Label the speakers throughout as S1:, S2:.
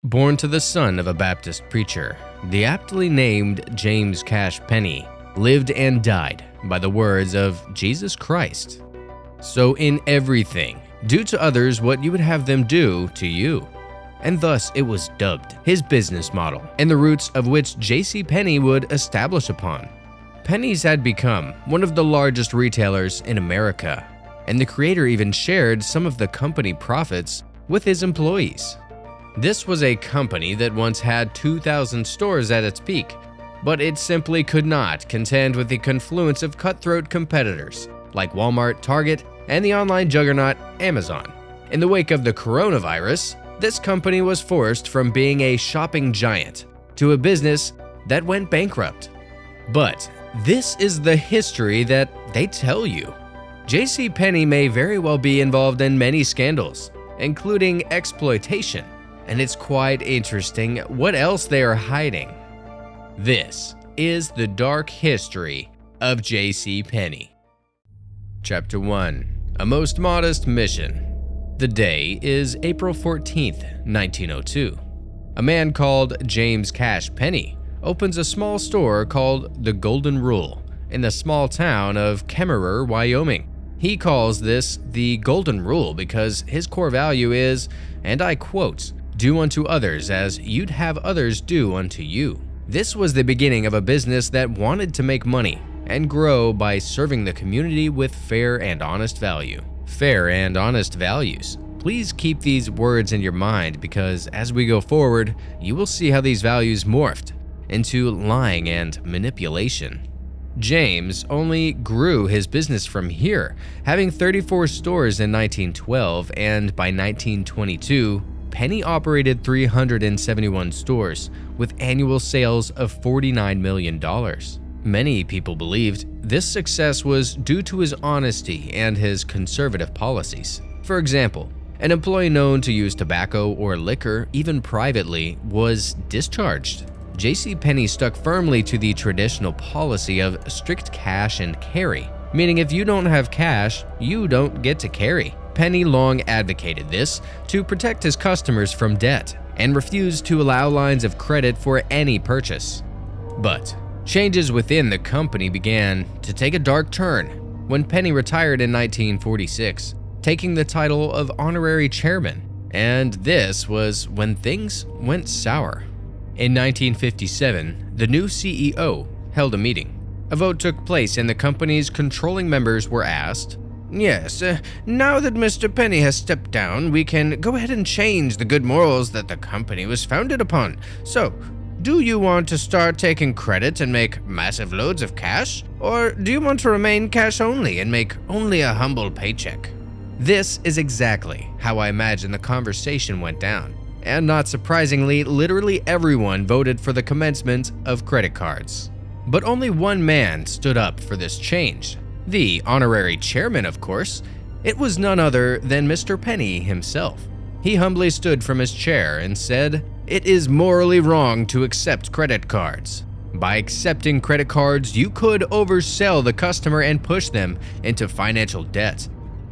S1: Born to the son of a Baptist preacher, the aptly named James Cash Penney lived and died by the words of Jesus Christ. So in everything, do to others what you would have them do to you. And thus it was dubbed his business model, and the roots of which JCPenney would establish upon. Penney's had become one of the largest retailers in America, and the creator even shared some of the company profits with his employees. This was a company that once had 2,000 stores at its peak, but it simply could not contend with the confluence of cutthroat competitors like Walmart, Target, and the online juggernaut Amazon. In the wake of the coronavirus, this company was forced from being a shopping giant to a business that went bankrupt. But this is the history that they tell you. JCPenney may very well be involved in many scandals, including exploitation, and it's quite interesting what else they are hiding. This is the dark history of JCPenney. Chapter 1. A most modest mission. The day is April 14th, 1902. A man called James Cash Penney opens a small store called the Golden Rule in the small town of Kemmerer, Wyoming. He calls this the Golden Rule because his core value is, and I quote, "Do unto others as you'd have others do unto you." This was the beginning of a business that wanted to make money and grow by serving the community with fair and honest value. Fair and honest values. Please keep these words in your mind because as we go forward, you will see how these values morphed into lying and manipulation. James only grew his business from here, having 34 stores in 1912, and by 1922, Penney operated 371 stores with annual sales of $49 million. Many people believed this success was due to his honesty and his conservative policies. For example, an employee known to use tobacco or liquor, even privately, was discharged. JCPenney stuck firmly to the traditional policy of strict cash and carry, meaning if you don't have cash, you don't get to carry. Penney long advocated this to protect his customers from debt and refused to allow lines of credit for any purchase. But changes within the company began to take a dark turn when Penney retired in 1946, taking the title of honorary chairman, and this was when things went sour. In 1957, the new CEO held a meeting. A vote took place and the company's controlling members were asked, "Yes, now that Mr. Penney has stepped down, we can go ahead and change the good morals that the company was founded upon. So, do you want to start taking credit and make massive loads of cash? Or do you want to remain cash only and make only a humble paycheck?" This is exactly how I imagine the conversation went down. And not surprisingly, literally everyone voted for the commencement of credit cards. But only one man stood up for this change. The honorary chairman, of course. It was none other than Mr. Penney himself. He humbly stood from his chair and said, "It is morally wrong to accept credit cards. By accepting credit cards, you could oversell the customer and push them into financial debt."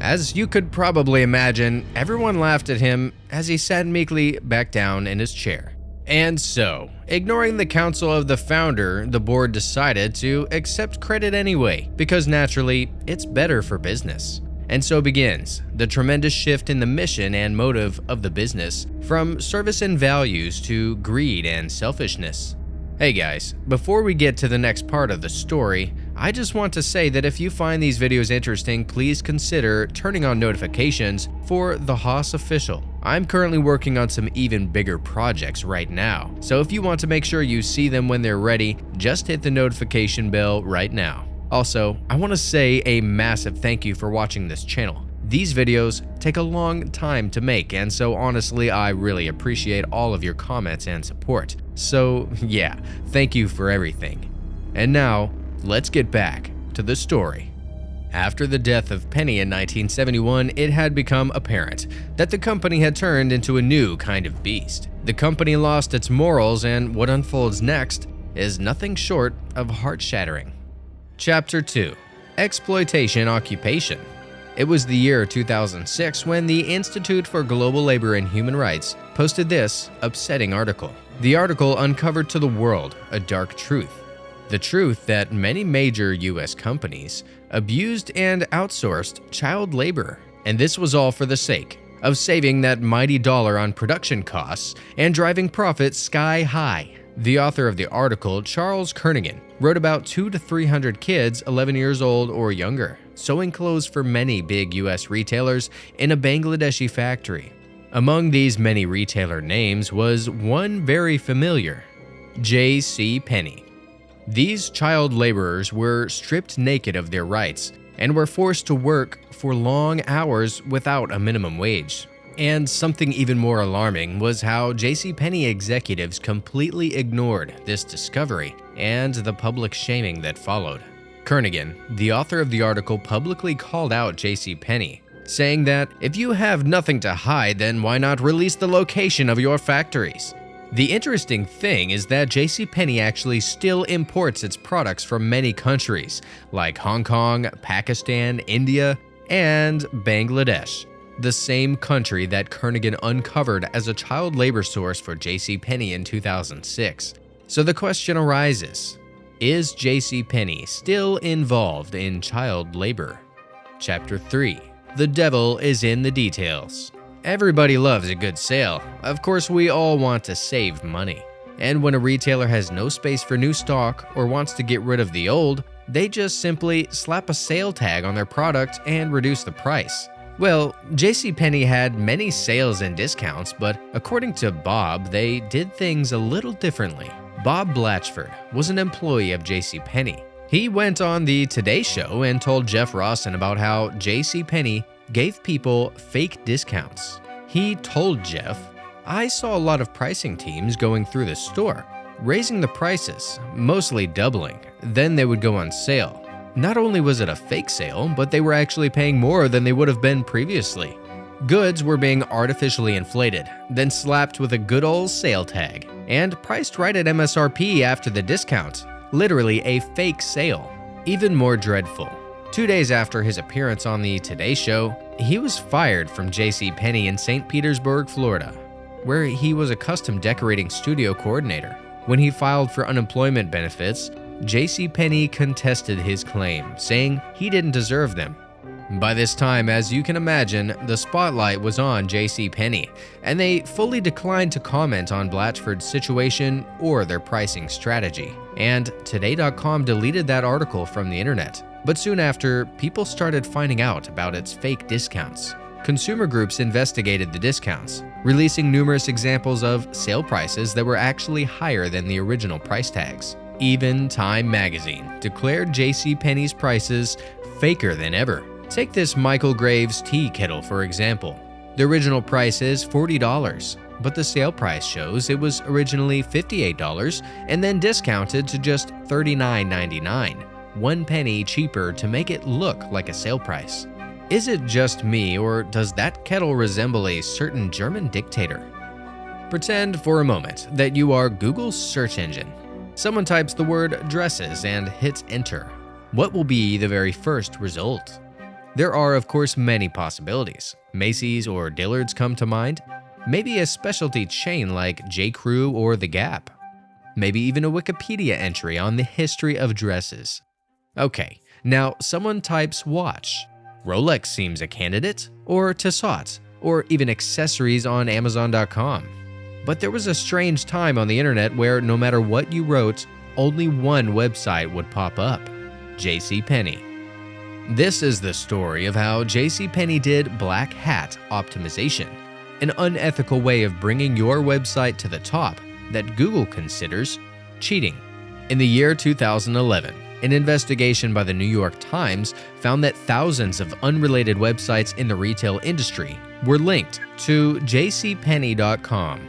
S1: As you could probably imagine, everyone laughed at him as he sat meekly back down in his chair. And so, ignoring the counsel of the founder, the board decided to accept credit anyway, because naturally, it's better for business. And so begins the tremendous shift in the mission and motive of the business, from service and values to greed and selfishness. Hey guys, before we get to the next part of the story, I just want to say that if you find these videos interesting, please consider turning on notifications for the Haas Official. I'm currently working on some even bigger projects right now, so if you want to make sure you see them when they're ready, just hit the notification bell right now. Also, I want to say a massive thank you for watching this channel. These videos take a long time to make, and so honestly, I really appreciate all of your comments and support. So yeah, thank you for everything. And now, let's get back to the story. After the death of Penney in 1971, it had become apparent that the company had turned into a new kind of beast. The company lost its morals, and what unfolds next is nothing short of heart-shattering. Chapter 2. Exploitation Occupation. It was the year 2006 when the Institute for Global Labor and Human Rights posted this upsetting article. The article uncovered to the world a dark truth. The truth that many major US companies abused and outsourced child labor. And this was all for the sake of saving that mighty dollar on production costs and driving profits sky high. The author of the article, Charles Kernigan, wrote about 200 to 300 kids 11 years old or younger, sewing clothes for many big US retailers in a Bangladeshi factory. Among these many retailer names was one very familiar, JCPenney. These child laborers were stripped naked of their rights and were forced to work for long hours without a minimum wage. And something even more alarming was how JCPenney executives completely ignored this discovery and the public shaming that followed. Kernigan, the author of the article, publicly called out JCPenney, saying that if you have nothing to hide, then why not release the location of your factories? The interesting thing is that JCPenney actually still imports its products from many countries, like Hong Kong, Pakistan, India, and Bangladesh, the same country that Kernigan uncovered as a child labor source for JCPenney in 2006. So the question arises, is JCPenney still involved in child labor? Chapter 3. The devil is in the details. Everybody loves a good sale. Of course, we all want to save money. And when a retailer has no space for new stock or wants to get rid of the old, they just simply slap a sale tag on their product and reduce the price. Well, JCPenney had many sales and discounts, but according to Bob, they did things a little differently. Bob Blatchford was an employee of JCPenney. He went on the Today Show and told Jeff Rawson about how JCPenney gave people fake discounts. He told Jeff, "I saw a lot of pricing teams going through the store, raising the prices, mostly doubling. Then they would go on sale. Not only was it a fake sale, but they were actually paying more than they would have been previously. Goods were being artificially inflated, then slapped with a good old sale tag, and priced right at MSRP after the discount. Literally a fake sale." Even more dreadful, 2 days after his appearance on the Today Show, he was fired from JCPenney in St. Petersburg, Florida, where he was a custom decorating studio coordinator. When he filed for unemployment benefits, JCPenney contested his claim, saying he didn't deserve them. By this time, as you can imagine, the spotlight was on JCPenney, and they fully declined to comment on Blatchford's situation or their pricing strategy. And Today.com deleted that article from the internet. But soon after, people started finding out about its fake discounts. Consumer groups investigated the discounts, releasing numerous examples of sale prices that were actually higher than the original price tags. Even Time magazine declared JCPenney's prices faker than ever. Take this Michael Graves tea kettle, for example. The original price is $40, but the sale price shows it was originally $58 and then discounted to just $39.99, 1 penny cheaper to make it look like a sale price. Is it just me, or does that kettle resemble a certain German dictator? Pretend for a moment that you are Google's search engine. Someone types the word dresses and hits enter. What will be the very first result? There are, of course, many possibilities. Macy's or Dillard's come to mind. Maybe a specialty chain like J.Crew or The Gap. Maybe even a Wikipedia entry on the history of dresses. Okay, now someone types watch. Rolex seems a candidate, or Tissot, or even accessories on Amazon.com. But there was a strange time on the internet where no matter what you wrote, only one website would pop up: JCPenney. This is the story of how JCPenney did black hat optimization, an unethical way of bringing your website to the top that Google considers cheating. In the year 2011, an investigation by the New York Times found that thousands of unrelated websites in the retail industry were linked to JCPenney.com.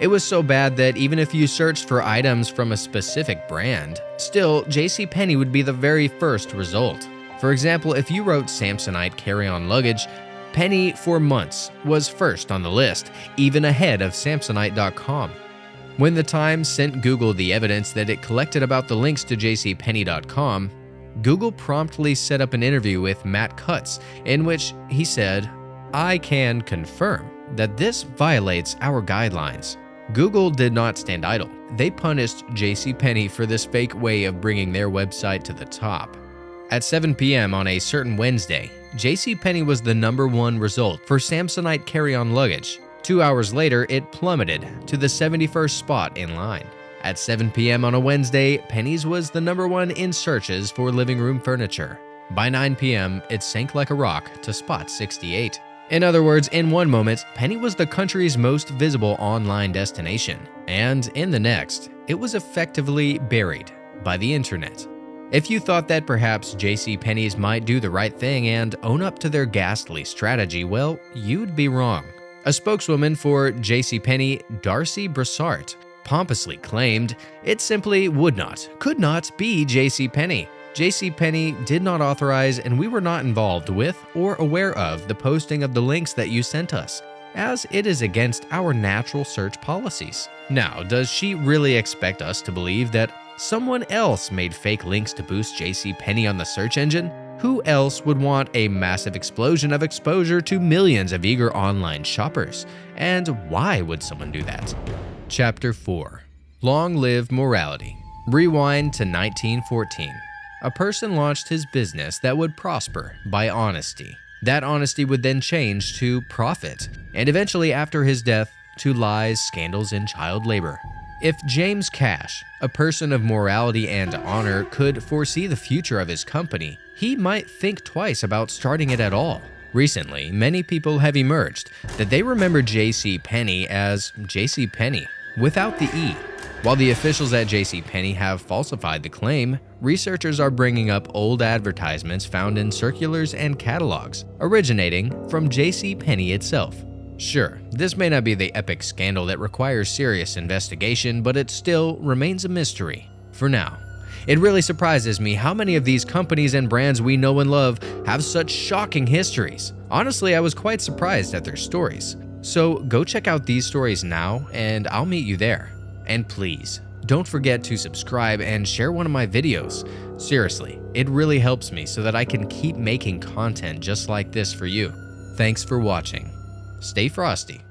S1: It was so bad that even if you searched for items from a specific brand, still JCPenney would be the very first result. For example, if you wrote Samsonite carry-on luggage, Penny for months was first on the list, even ahead of Samsonite.com. When the Times sent Google the evidence that it collected about the links to JCPenney.com, Google promptly set up an interview with Matt Cutts in which he said, "I can confirm that this violates our guidelines. Google did not stand idle. They punished JCPenney for this fake way of bringing their website to the top. At 7 p.m. on a certain Wednesday, JCPenney was the #1 result for Samsonite carry-on luggage. 2 hours later, it plummeted to the 71st spot in line. At 7 p.m. on a Wednesday, Penny's was the #1 in searches for living room furniture. By 9 p.m., it sank like a rock to spot 68. In other words, in one moment, Penny was the country's most visible online destination, and in the next, it was effectively buried by the internet. If you thought that perhaps JCPenney's might do the right thing and own up to their ghastly strategy, well, you'd be wrong. A spokeswoman for JCPenney, Darcy Brassart, pompously claimed it simply could not be JCPenney. JCPenney did not authorize, and we were not involved with or aware of the posting of the links that you sent us, as it is against our natural search policies. Now, does she really expect us to believe that someone else made fake links to boost JCPenney on the search engine? Who else would want a massive explosion of exposure to millions of eager online shoppers? And why would someone do that? Chapter 4. Long Live Morality. Rewind to 1914. A person launched his business that would prosper by honesty. That honesty would then change to profit, and eventually after his death, to lies, scandals, and child labor. If James Cash, a person of morality and honor, could foresee the future of his company, he might think twice about starting it at all. Recently, many people have emerged that they remember JCPenney as JCPenney, without the E. While the officials at JCPenney have falsified the claim, researchers are bringing up old advertisements found in circulars and catalogs, originating from JCPenney itself. Sure, this may not be the epic scandal that requires serious investigation, but it still remains a mystery for now. It really surprises me how many of these companies and brands we know and love have such shocking histories. Honestly, I was quite surprised at their stories. So go check out these stories now, and I'll meet you there. And please, don't forget to subscribe and share one of my videos. Seriously, it really helps me so that I can keep making content just like this for you. Thanks for watching. Stay frosty.